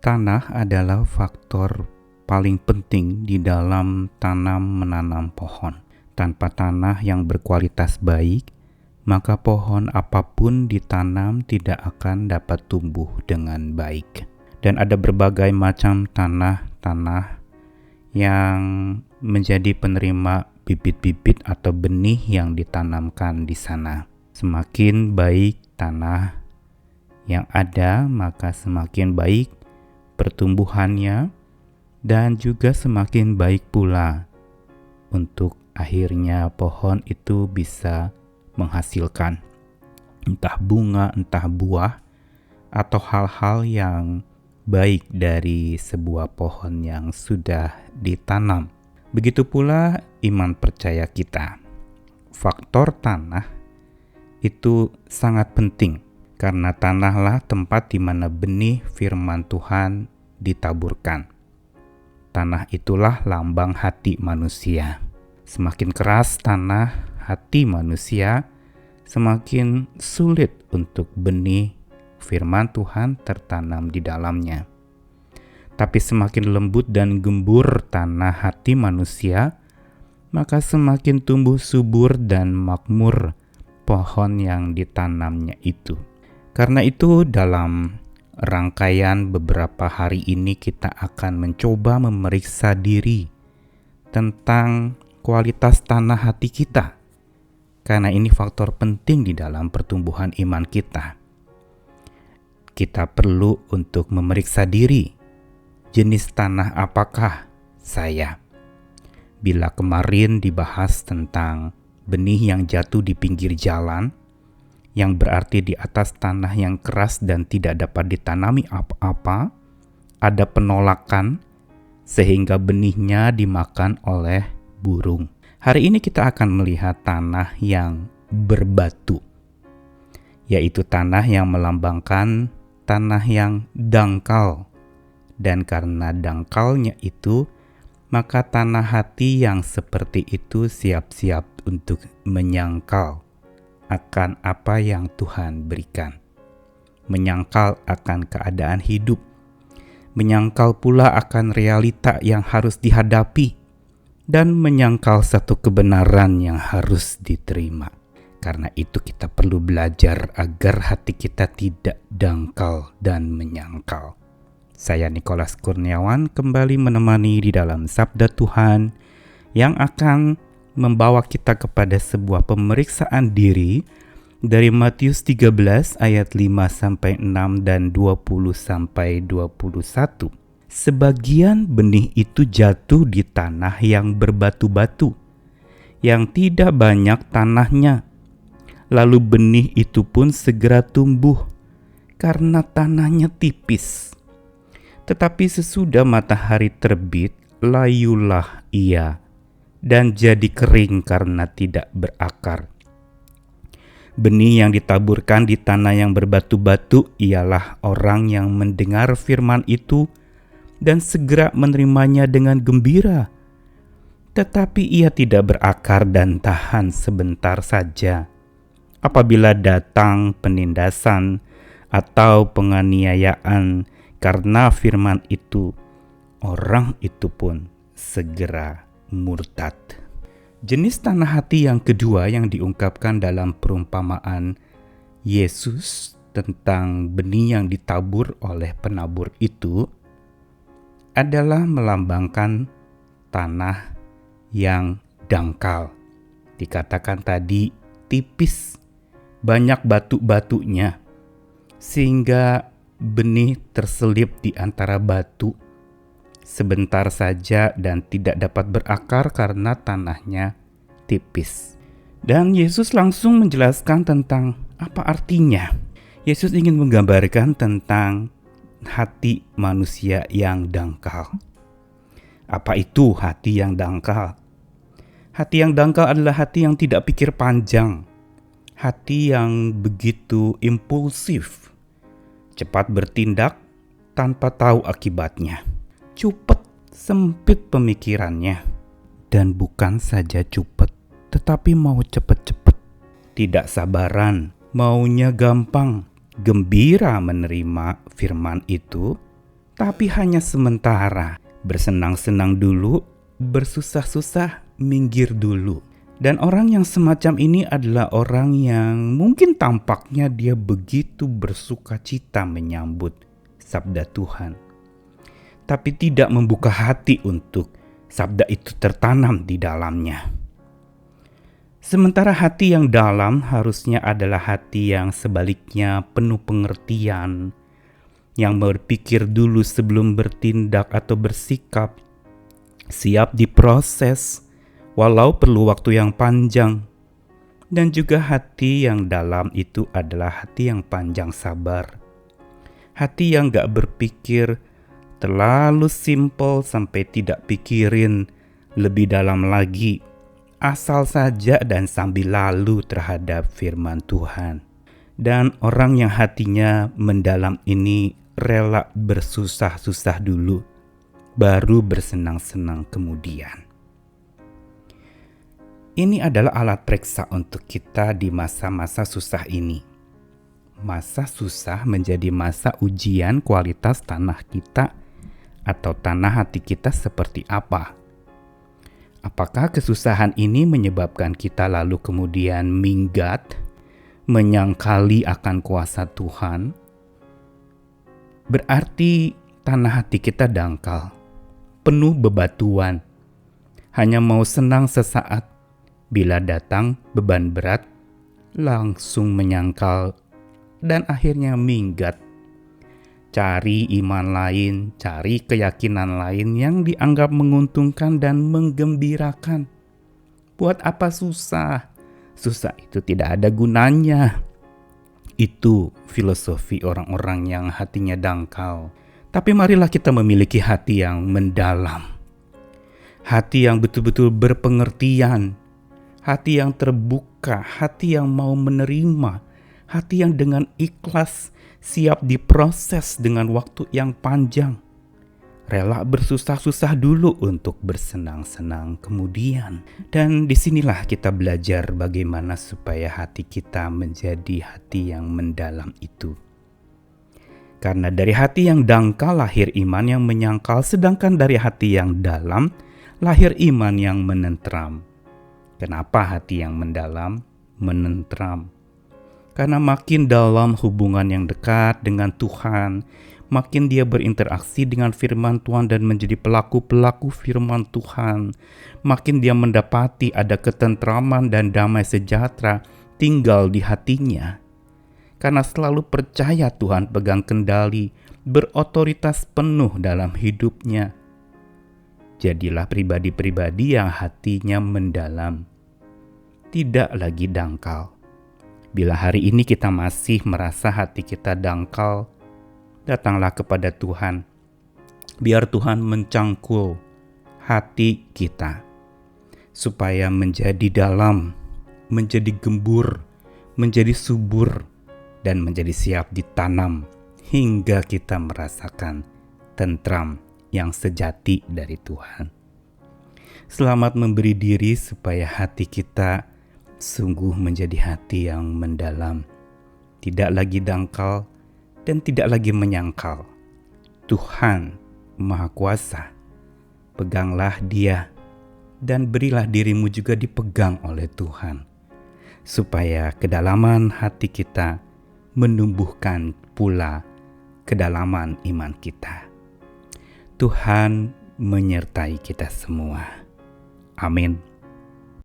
Tanah adalah faktor paling penting di dalam menanam pohon. Tanpa tanah yang berkualitas baik, maka pohon apapun ditanam tidak akan dapat tumbuh dengan baik. Dan ada berbagai macam tanah yang menjadi penerima bibit-bibit atau benih yang ditanamkan di sana. Semakin baik tanah yang ada, maka semakin baik pertumbuhannya, dan juga semakin baik pula untuk akhirnya pohon itu bisa menghasilkan entah bunga, entah buah, atau hal-hal yang baik dari sebuah pohon yang sudah ditanam. Begitu pula iman percaya kita. Faktor tanah itu sangat penting, karena tanahlah tempat di mana benih firman Tuhan ditaburkan. Tanah itulah lambang hati manusia. Semakin keras tanah hati manusia, semakin sulit untuk benih firman Tuhan tertanam di dalamnya. Tapi semakin lembut dan gembur tanah hati manusia, maka semakin tumbuh subur dan makmur pohon yang ditanamnya itu. Karena itu dalam rangkaian beberapa hari ini kita akan mencoba memeriksa diri tentang kualitas tanah hati kita. Karena ini faktor penting di dalam pertumbuhan iman kita. Kita perlu untuk memeriksa diri. Jenis tanah apakah saya? Bila kemarin dibahas tentang benih yang jatuh di pinggir jalan, yang berarti di atas tanah yang keras dan tidak dapat ditanami apa-apa, ada penolakan sehingga benihnya dimakan oleh burung. Hari ini kita akan melihat tanah yang berbatu, yaitu tanah yang melambangkan tanah yang dangkal. Dan karena dangkalnya itu, maka tanah hati yang seperti itu siap-siap untuk menyangkal akan apa yang Tuhan berikan, menyangkal akan keadaan hidup, menyangkal pula akan realita yang harus dihadapi, dan menyangkal satu kebenaran yang harus diterima. Karena itu kita perlu belajar agar hati kita tidak dangkal dan menyangkal. Saya Nikolas Kurniawan kembali menemani di dalam Sabda Tuhan yang akan membawa kita kepada sebuah pemeriksaan diri dari Matius 13 ayat 5-6 dan 20-21. Sebagian benih itu jatuh di tanah yang berbatu-batu, yang tidak banyak tanahnya. Lalu benih itu pun segera tumbuh, karena tanahnya tipis. Tetapi sesudah matahari terbit, layulah ia, dan jadi kering karena tidak berakar. Benih yang ditaburkan di tanah yang berbatu-batu ialah orang yang mendengar firman itu dan segera menerimanya dengan gembira. Tetapi ia tidak berakar dan tahan sebentar saja. Apabila datang penindasan atau penganiayaan karena firman itu, orang itu pun segera murtad. Jenis tanah hati yang kedua yang diungkapkan dalam perumpamaan Yesus tentang benih yang ditabur oleh penabur itu adalah melambangkan tanah yang dangkal. Dikatakan tadi tipis, banyak batu-batunya, sehingga benih terselip di antara batu sebentar saja dan tidak dapat berakar karena tanahnya tipis. Dan Yesus langsung menjelaskan tentang apa artinya. Yesus ingin menggambarkan tentang hati manusia yang dangkal. Apa itu hati yang dangkal? Hati yang dangkal adalah hati yang tidak pikir panjang, hati yang begitu impulsif, cepat bertindak tanpa tahu akibatnya. Cupet, sempit pemikirannya, dan bukan saja cupet, tetapi mau cepet-cepet. Tidak sabaran, maunya gampang, gembira menerima firman itu, tapi hanya sementara. Bersenang-senang dulu, bersusah-susah, minggir dulu. Dan orang yang semacam ini adalah orang yang mungkin tampaknya dia begitu bersukacita menyambut sabda Tuhan, tapi tidak membuka hati untuk sabda itu tertanam di dalamnya. Sementara hati yang dalam harusnya adalah hati yang sebaliknya penuh pengertian, yang berpikir dulu sebelum bertindak atau bersikap, siap diproses walau perlu waktu yang panjang. Dan juga hati yang dalam itu adalah hati yang panjang sabar. Hati yang gak berpikir terlalu simpel sampai tidak pikirin lebih dalam lagi, asal saja dan sambil lalu terhadap firman Tuhan. Dan orang yang hatinya mendalam ini rela bersusah-susah dulu, baru bersenang-senang kemudian. Ini adalah alat periksa untuk kita di masa-masa susah ini. Masa susah menjadi masa ujian kualitas tanah kita atau tanah hati kita seperti apa. Apakah kesusahan ini menyebabkan kita lalu kemudian minggat, menyangkali akan kuasa Tuhan? Berarti tanah hati kita dangkal, penuh bebatuan, hanya mau senang sesaat. Bila datang beban berat, langsung menyangkal dan akhirnya minggat. Cari iman lain, cari keyakinan lain yang dianggap menguntungkan dan menggembirakan. Buat apa susah? Susah itu tidak ada gunanya. Itu filosofi orang-orang yang hatinya dangkal. Tapi marilah kita memiliki hati yang mendalam. Hati yang betul-betul berpengertian. Hati yang terbuka, hati yang mau menerima, hati yang dengan ikhlas siap diproses dengan waktu yang panjang. Rela bersusah-susah dulu untuk bersenang-senang kemudian. Dan disinilah kita belajar bagaimana supaya hati kita menjadi hati yang mendalam itu. Karena dari hati yang dangkal lahir iman yang menyangkal, sedangkan dari hati yang dalam lahir iman yang menentram. Kenapa hati yang mendalam menentram? Karena makin dalam hubungan yang dekat dengan Tuhan, makin dia berinteraksi dengan firman Tuhan dan menjadi pelaku-pelaku firman Tuhan, makin dia mendapati ada ketentraman dan damai sejahtera tinggal di hatinya. Karena selalu percaya Tuhan pegang kendali, berotoritas penuh dalam hidupnya. Jadilah pribadi-pribadi yang hatinya mendalam, tidak lagi dangkal. Bila hari ini kita masih merasa hati kita dangkal, datanglah kepada Tuhan. Biar Tuhan mencangkul hati kita, supaya menjadi dalam, menjadi gembur, menjadi subur, dan menjadi siap ditanam, hingga kita merasakan tentram yang sejati dari Tuhan. Selamat memberi diri supaya hati kita sungguh menjadi hati yang mendalam, tidak lagi dangkal dan tidak lagi menyangkal. Tuhan Maha Kuasa, peganglah Dia dan berilah dirimu juga dipegang oleh Tuhan, supaya kedalaman hati kita menumbuhkan pula kedalaman iman kita. Tuhan menyertai kita semua. Amin.